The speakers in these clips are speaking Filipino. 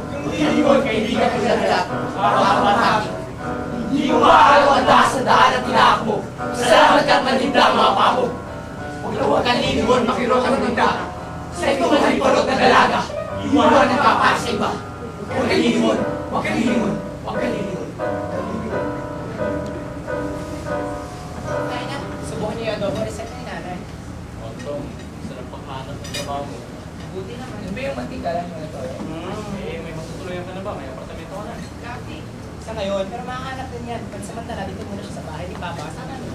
Kung hindi mo kaibigan ang lalak, araw-araw hindi mo maaalam ang dahas sa daan at tinaak mo. Salamat ka't manhimla ang mga pamo. Huwag kang lilimon, makirot ang tinda. Sa ito man ang iparot na dalaga, iwan ang kapal sa iba. Huwag kang lilimon, huwag kang lilimon, huwag kang lilimon. Kaya na, subukan niyo yung adobo reset ni nanay. O, Tom, sarap paghanap ng trabaho mo. Buti naman. Ano ba yung mantika lang yung ito? May matutuluyan ka na ba? May apartamento ka na. Lati. Sa ngayon, pero makahanap din yan. Pansamantala, dito muna siya sa bahay ni Papa. Sana ano?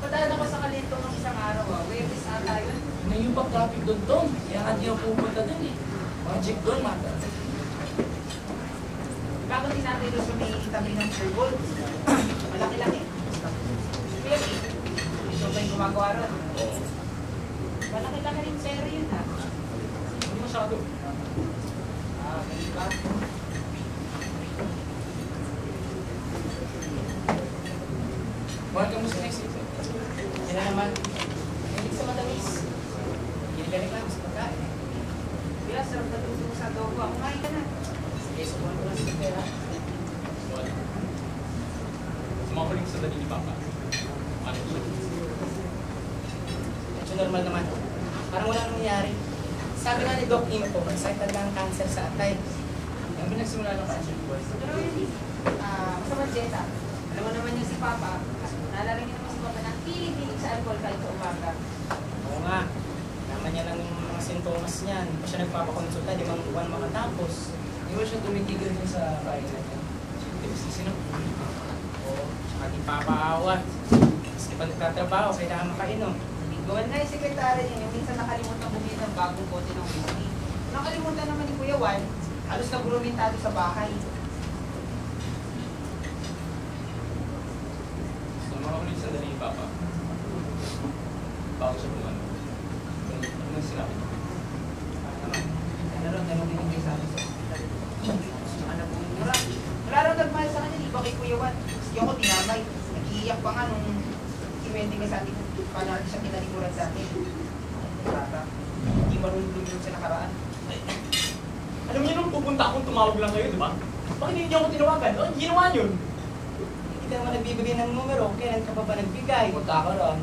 Padaan ako sa Kalito ng isang araw. Webis ata yun. Ngayon pa traffic doon, Tom. Kaya nga di ako pupunta doon eh. Magic doon, mata. Bago din natin doon sa may tabi ng Sherwood. Malaki-laki. Kaya, ito ba yung gumagawa ron? Oo. Malaki-laki rin seri yun ha. Hindi masyado. Ganun ba? Mahal ka mo sa next season. Yan na naman. Hindi sa matamis. Ginigaling lang sa pagkain. Kaya sarap na tutulong sa adobo. Kumain ka na. Sige, subuhan ko lang sa pera. Well, sumakaling sa dali ni Papa. Ano siya? Medyo normal naman. Parang wala nang nangyari. Sabi nga ni Doc Info, masakit talaga ang cancer sa atay. Yung pinagsimula ng cancer ko. Pero yun, masama Jetta. Alam mo naman yung si Papa, naalala niyo naman si Papa na hilig sa alcohol kahit sa umaga. Oo nga. Naman niya lang yung mga sintomas niya. Hindi pa siya nagpapakonsulta, di mang buwan makatapos. Hindi mo siya tumitigil niya sa kainan niya. Tinisisi na. Oo, tsaka di papaawat. Tapos di pa nagtatrabaho, kailangan makainom. Doon na yung sekretary niya, yung minsan nakalimutan bumili ng bagong bote ng whiskey. Nakalimutan naman ni Kuya Juan, halos nagurumentado sa bahay. Sumakaling sa dali ni Papa. Bago siya bumano. Ano nang sinabi? Ano rin, tanong din yung sabi sa hospital. Wala rin nagmahal sa kanya, di ba kay Kuya Juan? Hindi ako tinamay. Nag-iiyak pa nga nung kinuwente ka sa atin kung paano natin siya kinalikuran sa atin. Bata, hindi marunong yun sa nakaraan. Alam niyo nung pupunta akong tumawag lang kayo, di ba? Bakit hindi niyo ako tinawagan? Ano ginawa niyo? Hindi ka naman nagbibigay ng numero, kailan ka pa ba nagbigay? Punta ka ron.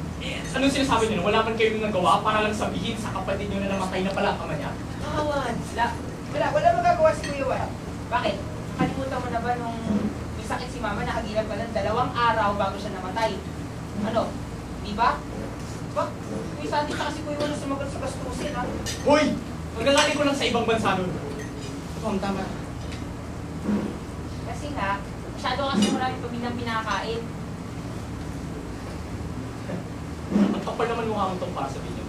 Anong sinasabi niyo? Wala man kayong nagawa para lang sabihin sa kapatid niyo na namatay na pala ang ama niya? Kawan! Wala magagawa si Kuya Juan. Bakit? Kalimutan mo na ba nung may sakit si Mama, nakagilan pa ng 2 araw bago siya namatay? Ano? Di ba? Ba? Kuya Sandy siya kasi Kuya Juan na sumagot sa gastusin, ha? Hoy! Magagaling ko lang sa ibang bansa nun. Tama. Kasi nga, masyado kasi maraming pamilyang pinakain. Ang kapal naman mukha mo itong para sabihin niyo.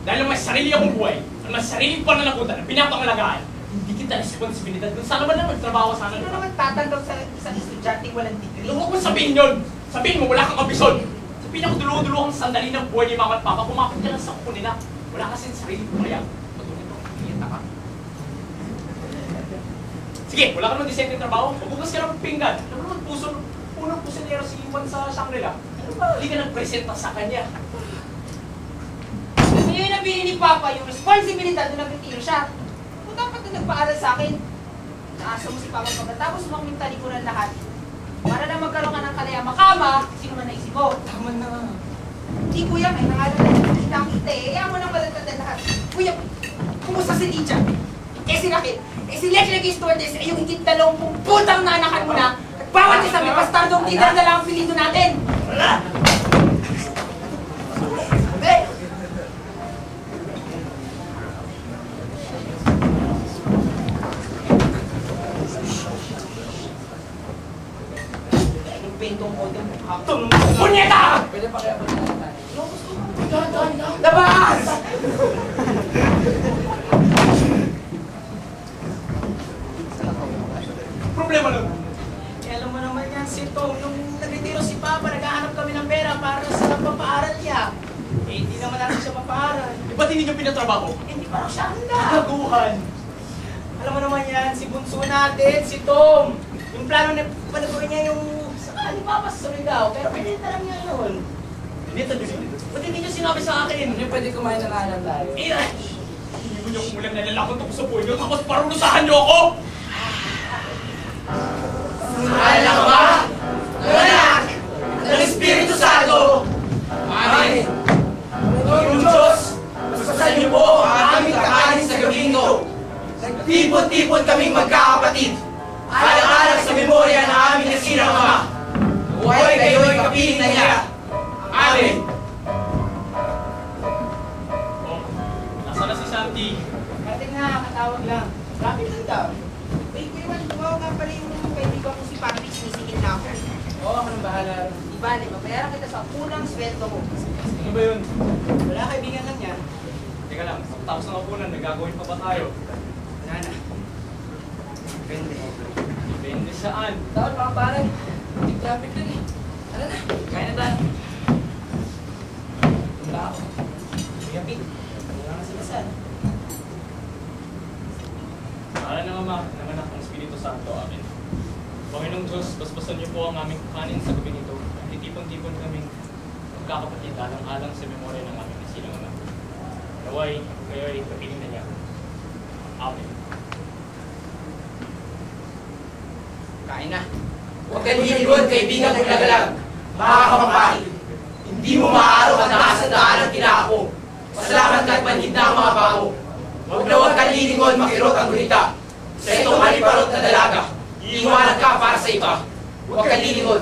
Dahil ang mas sarili akong buhay, ang mas sariling pananagutan na pinapangalagaan, hindi kita responsibilidad kung saan naman lang magtrabaho sana. Sino naman tatanggap sa isang estudyante walang degree? Huwag mo sabihin yun! Sabihin mo, wala kang ambisyon! Sa pinakaduluhan ng sandali ng buhay ni Mama at Papa, kumapit ka lang sa kuko nila. Wala kasing sarili buhay. Patuloy mo, hihita ka. Sige, wala ka naman disente trabaho. Magbukas ka ng pinggan. Ano naman unang pusinero si Iwan sa Shangri-La? Ano ba? Hindi ka nagpresenta sa kanya. Kasi yun ang bili ni Papa, yung responsibilidad na nagretiro siya. Kung dapat na nagpaaral sa akin, naasa mo si Papa pagkatapos mo kaming talikuran lahat. Para na magkaroon ka ng kalaya-makama, sino man naisip mo? Tama na. Hindi kuya, may nangalan na kita-kita eh. Kaya mo nang malatatan lahat. Kuya, kumusta si Lydia? Eh si Raquel, eh si Leslie nag-stewardess, eh yung higit 20 putang naanakan mo na. At bawat isa may bastardong leader na lang ang pilito natin. Wala! Anong bentong ko ito? Tum! Punyeta! Pwede pa kaya punta natin? Labas! Problema nun. Eh, alam mo naman yan, si Tom, nung nagretiro si Papa, naghahanap kami ng pera para sa papaaral niya. Eh, hindi naman natin siya papaaral. Eh, ba't hindi niyo pinatrabaho? Hindi pa raw siya handa. Kaguhan! Alam mo naman yan, si bunso natin, si Tom. Yung plano na panagawin niya yung sa ni Papa sa Surigao, pero pinita lang niya yun. Dito. Ba't hindi niyo sinabi sa akin? Hindi pwede kumain ng alam tayo. Eh, hindi mo niyo kumulang nalalakot ako sa buhay niyo, tapos parurusahan niyo ako! Alala ka ba? Anak ng Espiritu Santo! Amen! Panginoong Diyos, bastasan niyo po ang aming kakanin sa gabing ito. Nagtipon-tipon kaming magkakapatid. Alang-alang sa memorya ng aming nasirang ama. Buhay kayo'y kapiling na niya. Amen! Oh, nasa na si Santi? Kating na, katawag lang. Rapid lang daw. Wait, Kuya Juan, tumawa nga pala yung kaibigan ko si Patrick, sinisigil na ako. Oo, ako nang bahala. Diba, babayaran kita sa unang sweldo mo. Ano ba yun? Wala, kaibigan lang yan. Teka lang, tapos ng apunan, nagagawin pa ba tayo? Wala na. Depende. Depende saan? Tawad mga pare. Traffic dun eh. Tara na. Kain na tayo. Tunda ako. Kuya Pete, wala na sila saan. Para ng Ama, ng Anak, ng Espiritu Santo, amin. Panginoong Diyos, basbasan niyo po ang aming kanin sa gabi nito. Titipon-tipon kaming magkakapatid alang-alang sa memorya ng aming nasilang Ama. Naway, kayo'y kapiling na niya. Amen. Kain na. Huwag kang liligon, kaibigan kong nagalag. Baka kapapahid. Hindi mo maaaraw ang nakasandaan ang tinako. Pasalamat ka't manhid na ang mga pao. Huwag na huwag kang lilingon, makirot ang gulita. Sa itong haliparot na dalaga, iiwanan ka para sa iba. Huwag kang lilingon,